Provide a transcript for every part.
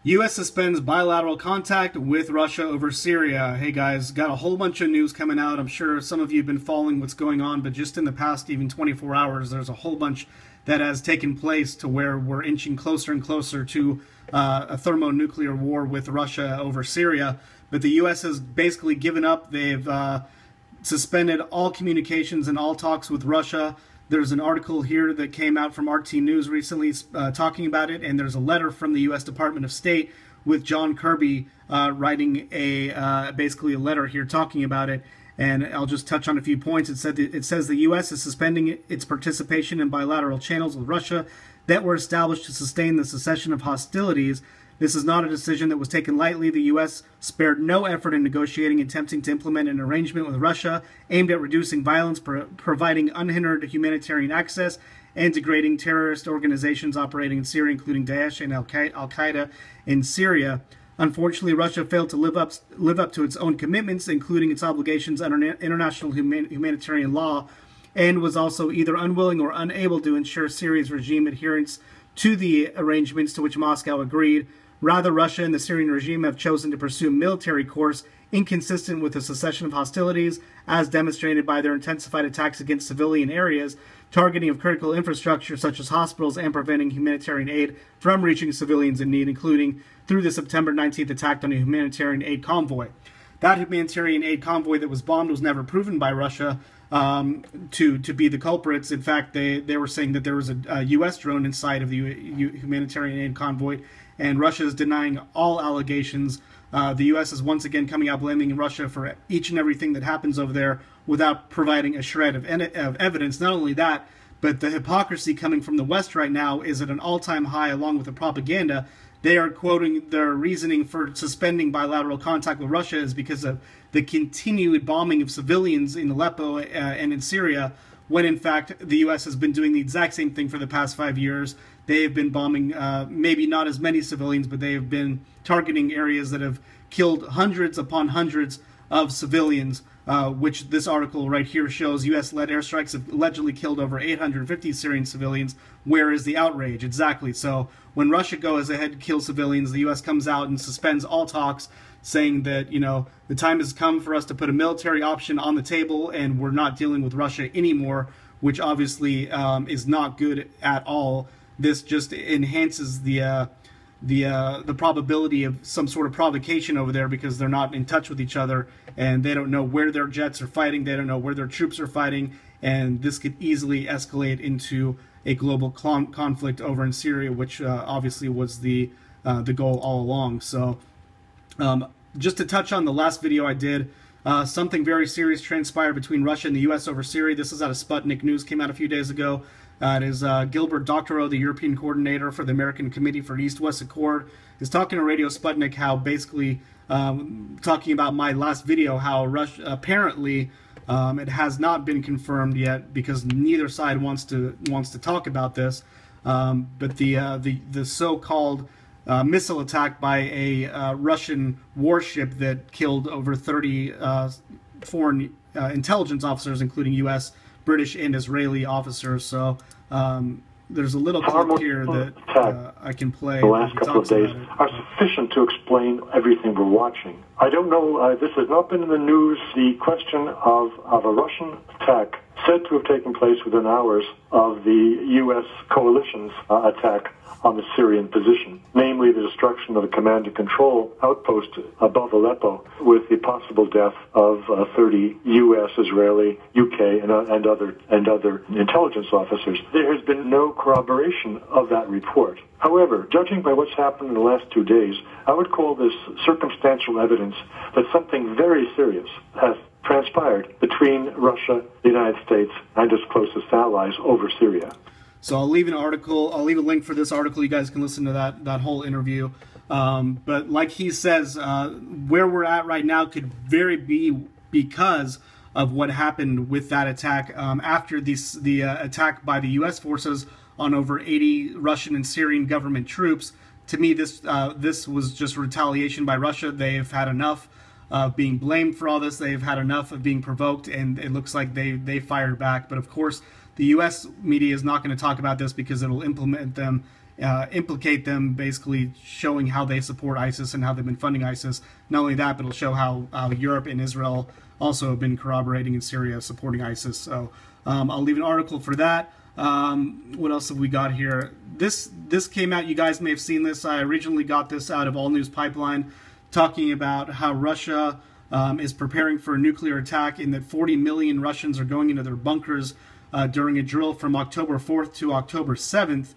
U.S. suspends bilateral contact with Russia over Syria. Hey guys, got a whole bunch of news coming out. I'm sure some of you have been following what's going on, but just in the past even 24 hours, there's a whole bunch that has taken place to where we're inching closer and closer to a thermonuclear war with Russia over Syria. But the U.S. has basically given up. They've suspended all communications and all talks with Russia. There's an article here that came out from RT News recently talking about it, and there's a letter from the U.S. Department of State with John Kirby writing basically a letter here talking about it. And I'll just touch on a few points. It says the U.S. is suspending its participation in bilateral channels with Russia that were established to sustain the cessation of hostilities. This is not a decision that was taken lightly. The U.S. spared no effort in negotiating and attempting to implement an arrangement with Russia aimed at reducing violence, providing unhindered humanitarian access, and degrading terrorist organizations operating in Syria, including Daesh and Al-Qaeda in Syria. Unfortunately, Russia failed to live up to its own commitments, including its obligations under international humanitarian law, and was also either unwilling or unable to ensure Syria's regime adherence to the arrangements to which Moscow agreed. Rather, Russia and the Syrian regime have chosen to pursue a military course inconsistent with the cessation of hostilities, as demonstrated by their intensified attacks against civilian areas, targeting of critical infrastructure such as hospitals, and preventing humanitarian aid from reaching civilians in need, including through the September 19th attack on a humanitarian aid convoy. That humanitarian aid convoy that was bombed was never proven by Russia to be the culprits. In fact, they were saying that there was a U.S. drone inside of the humanitarian aid convoy, and Russia is denying all allegations. The U.S. is once again coming out blaming Russia for each and everything that happens over there without providing a shred of evidence. Not only that, but the hypocrisy coming from the West right now is at an all-time high, along with the propaganda. They are quoting their reasoning for suspending bilateral contact with Russia is because of the continued bombing of civilians in Aleppo and in Syria, when in fact the U.S. has been doing the exact same thing for the past 5 years. They have been bombing maybe not as many civilians, but they have been targeting areas that have killed hundreds upon hundreds of civilians, which this article right here shows. U.S.-led airstrikes have allegedly killed over 850 Syrian civilians. Where is the outrage? Exactly. So when Russia goes ahead and kills civilians, the U.S. comes out and suspends all talks, saying that, you know, the time has come for us to put a military option on the table and we're not dealing with Russia anymore, which obviously is not good at all. This just enhances the probability of some sort of provocation over there, because they're not in touch with each other and they don't know where their jets are fighting, they don't know where their troops are fighting, and this could easily escalate into a global conflict over in Syria, which obviously was the goal all along. So just to touch on the last video I did, something very serious transpired between Russia and the U.S. over Syria. This is out of Sputnik News, came out a few days ago. It is Gilbert Doctorow, the European coordinator for the American Committee for East-West Accord, is talking to Radio Sputnik how basically talking about my last video, how Russia apparently it has not been confirmed yet because neither side wants to talk about this. But the so-called missile attack by a Russian warship that killed over 30 foreign intelligence officers, including U.S., British, and Israeli officers. So there's a little clip here that I can play. The last couple of days are sufficient to explain everything we're watching. I don't know, this has not been in the news. The question of a Russian attack said to have taken place within hours of the U.S. coalition's attack on the Syrian position, namely the destruction of a command and control outpost above Aleppo, with the possible death of 30 U.S., Israeli, U.K., and other intelligence officers. There has been no corroboration of that report. However, judging by what's happened in the last 2 days, I would call this circumstantial evidence that something very serious has transpired between Russia, the United States, and its closest allies over Syria. So I'll leave an article. I'll leave a link for this article. You guys can listen to that whole interview. But like he says, where we're at right now could very be because of what happened with that attack. After the attack by the U.S. forces on over 80 Russian and Syrian government troops, to me this was just retaliation by Russia. They've had enough of being blamed for all this. They've had enough of being provoked, and it looks like they fired back. But of course, the U.S. media is not going to talk about this because it'll implement them implicate them, basically showing how they support ISIS and how they've been funding ISIS. Not only that, but it'll show how Europe and Israel also have been corroborating in Syria, supporting ISIS. So I'll leave an article for that. What else have we got here? This came out, you guys may have seen this. I originally got this out of All News Pipeline, talking about how Russia is preparing for a nuclear attack, and that 40 million Russians are going into their bunkers during a drill from October 4th to October 7th.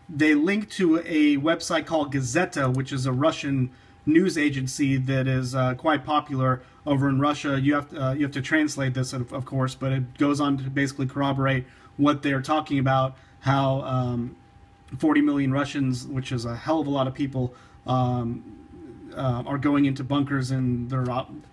They link to a website called Gazeta, which is a Russian news agency that is quite popular over in Russia. You have to translate this, of course, but it goes on to basically corroborate what they're talking about, how 40 million Russians, which is a hell of a lot of people, are going into bunkers, and they're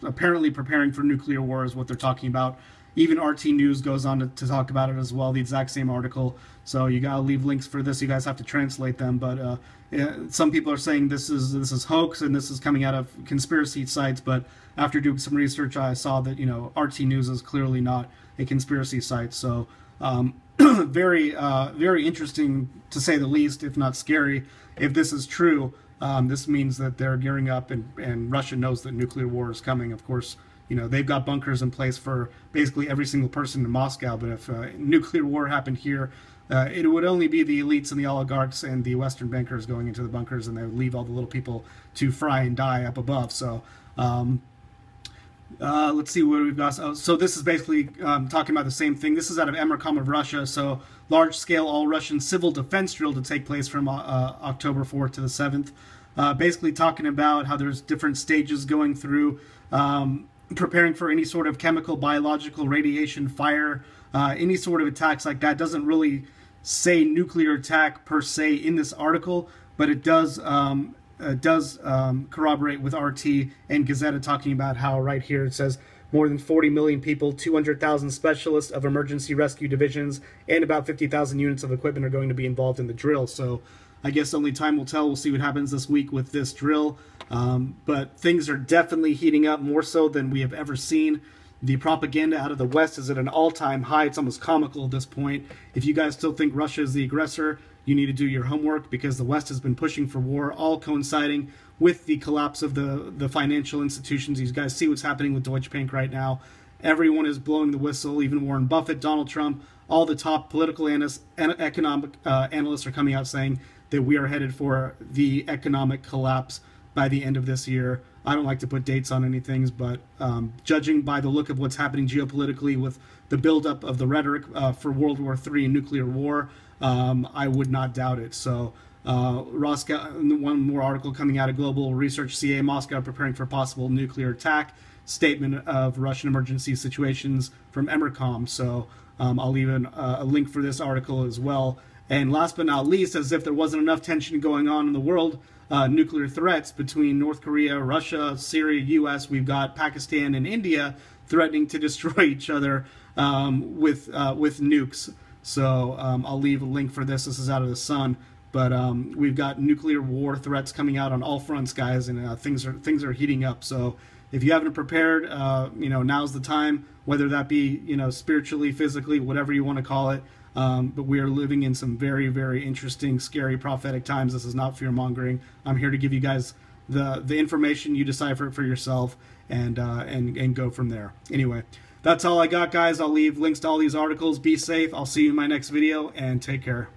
apparently preparing for nuclear war is what they're talking about. Even RT News goes on to talk about it as well, the exact same article. So you gotta leave links for this. You guys have to translate them. But some people are saying this is hoax and this is coming out of conspiracy sites. But after doing some research, I saw that RT News is clearly not a conspiracy site. So very interesting to say the least, if not scary. If this is true, this means that they're gearing up, and Russia knows that nuclear war is coming. Of course, they've got bunkers in place for basically every single person in Moscow. But if nuclear war happened here, it would only be the elites and the oligarchs and the Western bankers going into the bunkers, and they would leave all the little people to fry and die up above. So let's see what we've got. So this is basically talking about the same thing. This is out of Emircom of Russia. So large-scale all-Russian civil defense drill to take place from October 4th to the 7th. Basically talking about how there's different stages going through, preparing for any sort of chemical, biological, radiation, fire, any sort of attacks like that. Doesn't really say nuclear attack per se in this article, but it does corroborate with RT and Gazeta, talking about how right here it says more than 40 million people, 200,000 specialists of emergency rescue divisions, and about 50,000 units of equipment are going to be involved in the drill. So I guess only time will tell. We'll see what happens this week with this drill. But things are definitely heating up, more so than we have ever seen. The propaganda out of the West is at an all-time high. It's almost comical at this point. If you guys still think Russia is the aggressor, you need to do your homework, because the West has been pushing for war, all coinciding with the collapse of the financial institutions. You guys see what's happening with Deutsche Bank right now. Everyone is blowing the whistle, even Warren Buffett, Donald Trump, all the top political analysts, economic analysts are coming out saying that we are headed for the economic collapse by the end of this year. I don't like to put dates on anything, but judging by the look of what's happening geopolitically with the buildup of the rhetoric for World War III and nuclear war, I would not doubt it. So one more article coming out of Global Research CA, Moscow preparing for possible nuclear attack, statement of Russian emergency situations from Emircom. So I'll leave a link for this article as well. And last but not least, as if there wasn't enough tension going on in the world, nuclear threats between North Korea, Russia, Syria, U.S., we've got Pakistan and India threatening to destroy each other with nukes. So I'll leave a link for this. This is out of the Sun. But we've got nuclear war threats coming out on all fronts, guys, and things are heating up. So if you haven't prepared, now's the time. Whether that be spiritually, physically, whatever you want to call it. But we are living in some very, very interesting, scary, prophetic times. This is not fear mongering. I'm here to give you guys the information. You decipher it for yourself and go from there. Anyway, that's all I got, guys. I'll leave links to all these articles. Be safe. I'll see you in my next video, and take care.